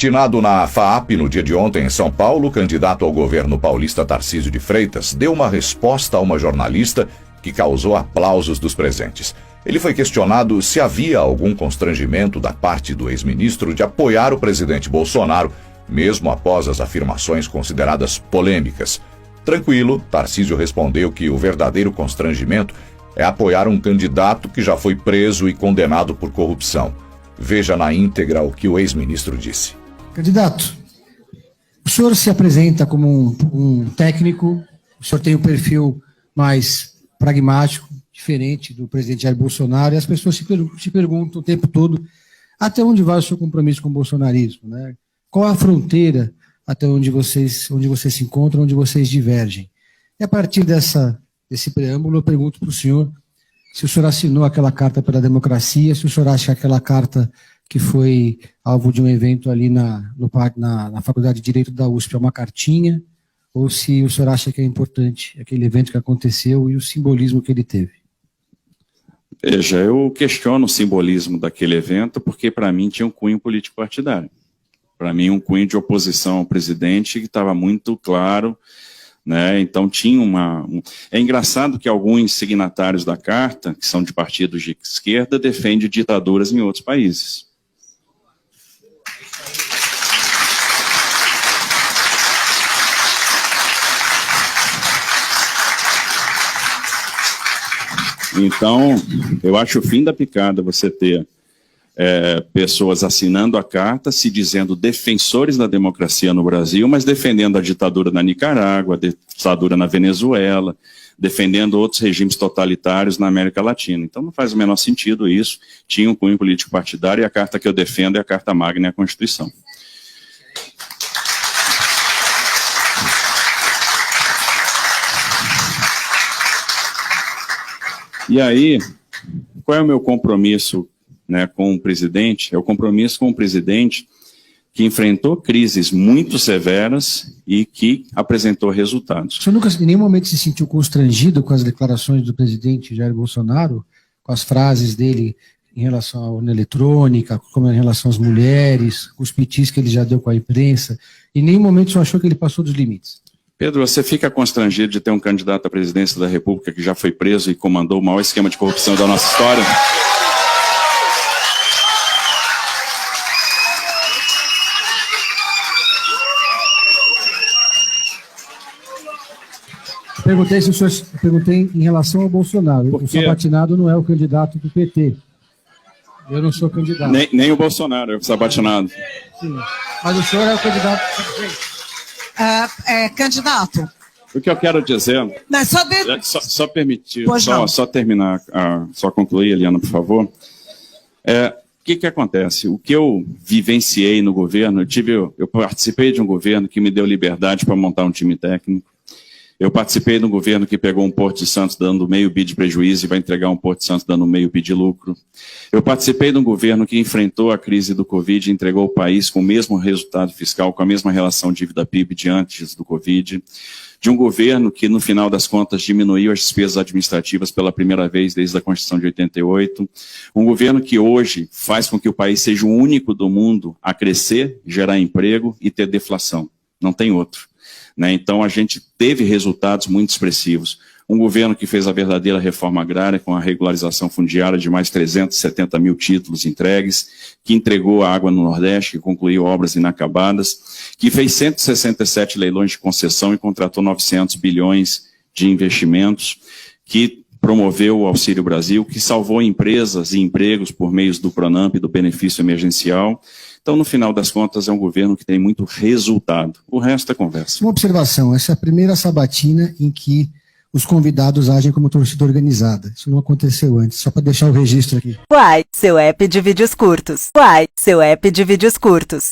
Sabatinado na FAAP no dia de ontem em São Paulo, o candidato ao governo paulista Tarcísio de Freitas deu uma resposta a uma jornalista que causou aplausos dos presentes. Ele foi questionado se havia algum constrangimento da parte do ex-ministro de apoiar o presidente Bolsonaro, mesmo após as afirmações consideradas polêmicas. Tranquilo, Tarcísio respondeu que o verdadeiro constrangimento é apoiar um candidato que já foi preso e condenado por corrupção. Veja na íntegra o que o ex-ministro disse. Candidato, o senhor se apresenta como um técnico, o senhor tem um perfil mais pragmático, diferente do presidente Jair Bolsonaro, e as pessoas se perguntam o tempo todo até onde vai o seu compromisso com o bolsonarismo, né? Qual a fronteira até onde vocês se encontram, onde vocês divergem? E a partir desse preâmbulo, eu pergunto para o senhor se o senhor assinou aquela carta pela democracia, se o senhor acha que aquela carta que foi alvo de um evento ali na Faculdade de Direito da USP é uma cartinha, ou se o senhor acha que é importante aquele evento que aconteceu e o simbolismo que ele teve. Veja, eu questiono o simbolismo daquele evento porque, para mim, tinha um cunho político partidário. Para mim, um cunho de oposição ao presidente que estava muito claro, né? Então, tinha É engraçado que alguns signatários da carta, que são de partidos de esquerda, defendem ditaduras em outros países. Então, eu acho o fim da picada você ter pessoas assinando a carta, se dizendo defensores da democracia no Brasil, mas defendendo a ditadura na Nicarágua, a ditadura na Venezuela, defendendo outros regimes totalitários na América Latina. Então não faz o menor sentido isso. Tinha um cunho político partidário e a carta que eu defendo é a Carta Magna e a Constituição. E aí, qual é o meu compromisso, né, com o presidente? É o compromisso com o presidente que enfrentou crises muito severas e que apresentou resultados. O senhor nunca, em nenhum momento, se sentiu constrangido com as declarações do presidente Jair Bolsonaro, com as frases dele em relação à urna eletrônica, como em relação às mulheres, com os pitis que ele já deu com a imprensa? Em nenhum momento o senhor achou que ele passou dos limites? Pedro, você fica constrangido de ter um candidato à presidência da República que já foi preso e comandou o maior esquema de corrupção da nossa história? Perguntei em relação ao Bolsonaro. O Sabatinado não é o candidato do PT. Eu não sou candidato. Nem o Bolsonaro é o Sabatinado. Sim, mas o senhor é o candidato. Candidato. O que eu quero dizer... Não, só permitir, só terminar, só concluir, Eliana, por favor. O que acontece? O que eu vivenciei no governo, eu participei de um governo que me deu liberdade para montar um time técnico. Eu participei de um governo que pegou um Porto de Santos dando meio bi de prejuízo e vai entregar um Porto de Santos dando meio bi de lucro. Eu participei de um governo que enfrentou a crise do Covid e entregou o país com o mesmo resultado fiscal, com a mesma relação dívida-PIB de antes do Covid. De um governo que, no final das contas, diminuiu as despesas administrativas pela primeira vez desde a Constituição de 88. Um governo que hoje faz com que o país seja o único do mundo a crescer, gerar emprego e ter deflação. Não tem outro. Então, a gente teve resultados muito expressivos. Um governo que fez a verdadeira reforma agrária com a regularização fundiária de mais 370 mil títulos entregues, que entregou a água no Nordeste, que concluiu obras inacabadas, que fez 167 leilões de concessão e contratou 900 bilhões de investimentos, que promoveu o Auxílio Brasil, que salvou empresas e empregos por meio do Pronamp e do benefício emergencial. Então, no final das contas, é um governo que tem muito resultado. O resto é conversa. Uma observação, essa é a primeira sabatina em que os convidados agem como torcida organizada. Isso não aconteceu antes, só para deixar o registro aqui. Uai, seu app de vídeos curtos. Uai, seu app de vídeos curtos.